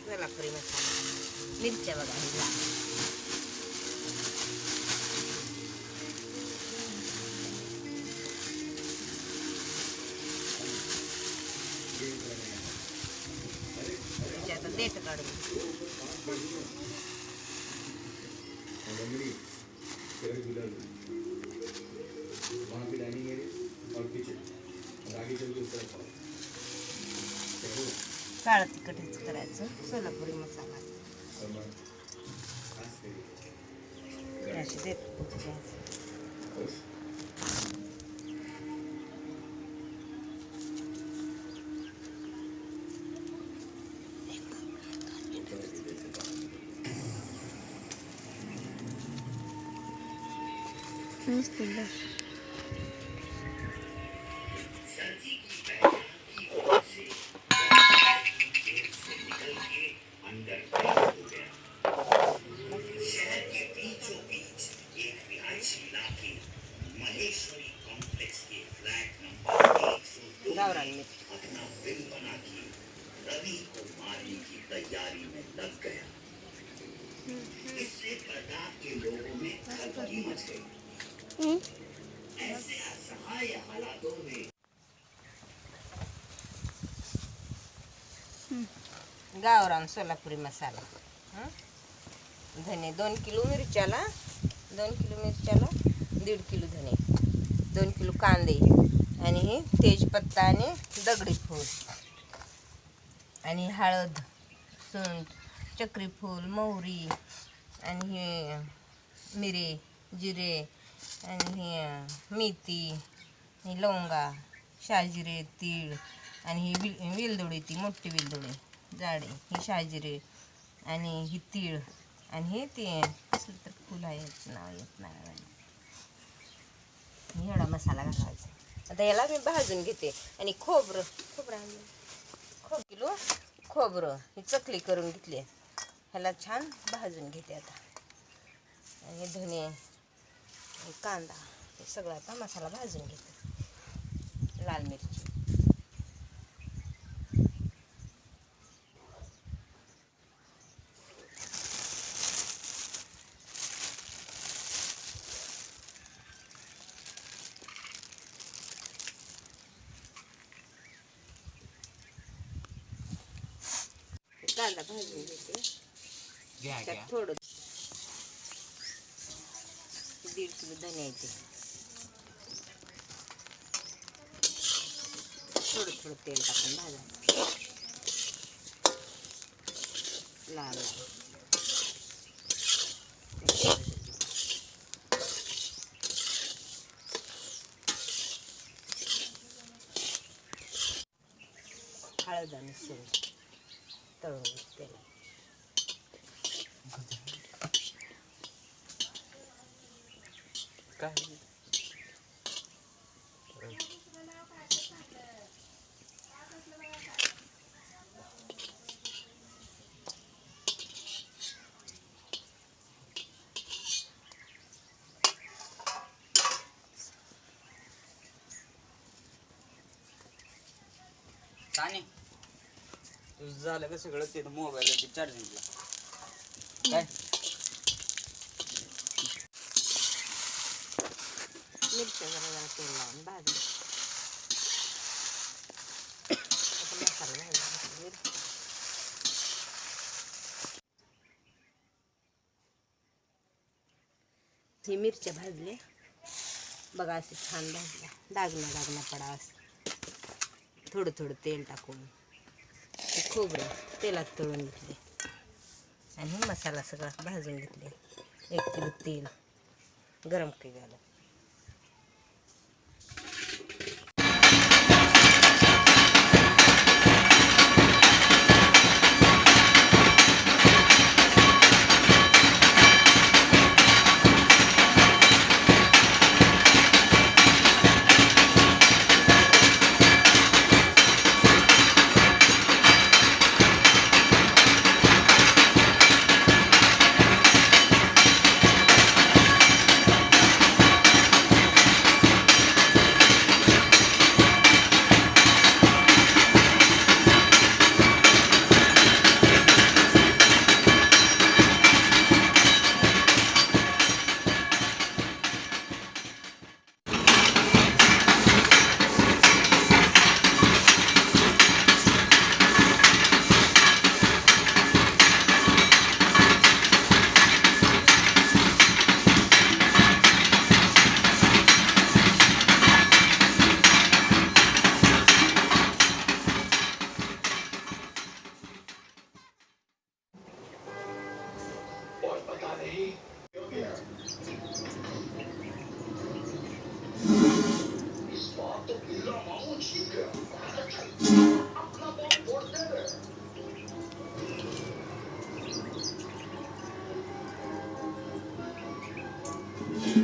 सोलापुरी मसाला, मिरच्या बघा हिला. आता देठ काढून काळं तिखटच करायचं. सोलापुरी मसाला अशी देठ गावरान मिर्च रवि को मारने की तैयारी में लग गया. इससे प्रताप के लोगों में हलचल मच गई. ऐसे असहाय हालातों में गावरान सोलापुरी मसाला. धने 2 किलो मिरच्याला 1.5 किलो धने, 2 किलो कांदे आणि हे तेजपत्ता आणि दगडी फूल आणि हळद, सुंठ, चक्रीफूल, मोहरी आणि हे मिरे, जिरे आणि हे मेथी, हे लवंगा, शाजिरे, तीळ आणि ही वेलदोडी, ती मोठी वेलदोडी जाडी, ही शाजिरे आणि ही तीळ आणि हे ते असलं तर फुल आहे, नाव येत नाही. एवढा मसाला घालायचा. आता याला मी भाजून घेते. आणि खोबरं किलो खोबरं ही चकली करून घेतली. ह्याला छान भाजून घेते आता. आणि धने, कांदा, हे सगळं आता मसाला भाजून घेते. लाल मिरची, कांदा भाजून घेते. त्यात थोडं 1.5 किलो धने येते. थोडं तेल टाकून भाजा. लाल हळद आणि सोड तळून तेल. काय तुझं झालं का सगळं? ते मोबाईल चार्जिंगला काय मिरच्या जरा तेल लावून भाजून मसाला भाजून ही मिरच्या भाजले बघा, असे छान भाजल्या. डागना पडा असं. थोडं तेल टाकून खोबरं तेलात तळून घेतले आणि मसाला सगळा भाजून घेतले. 1 किलो तेल गरम केलं.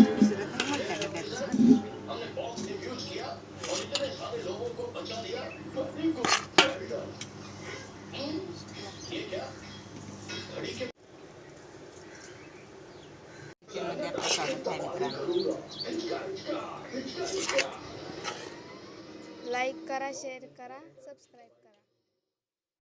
दुसरं काही मोठ्या डब्याचं. किचनमध्ये आपलं स्वागत आहे मित्रांनो. लाईक करा, शेअर करा, सबस्क्राईब करा.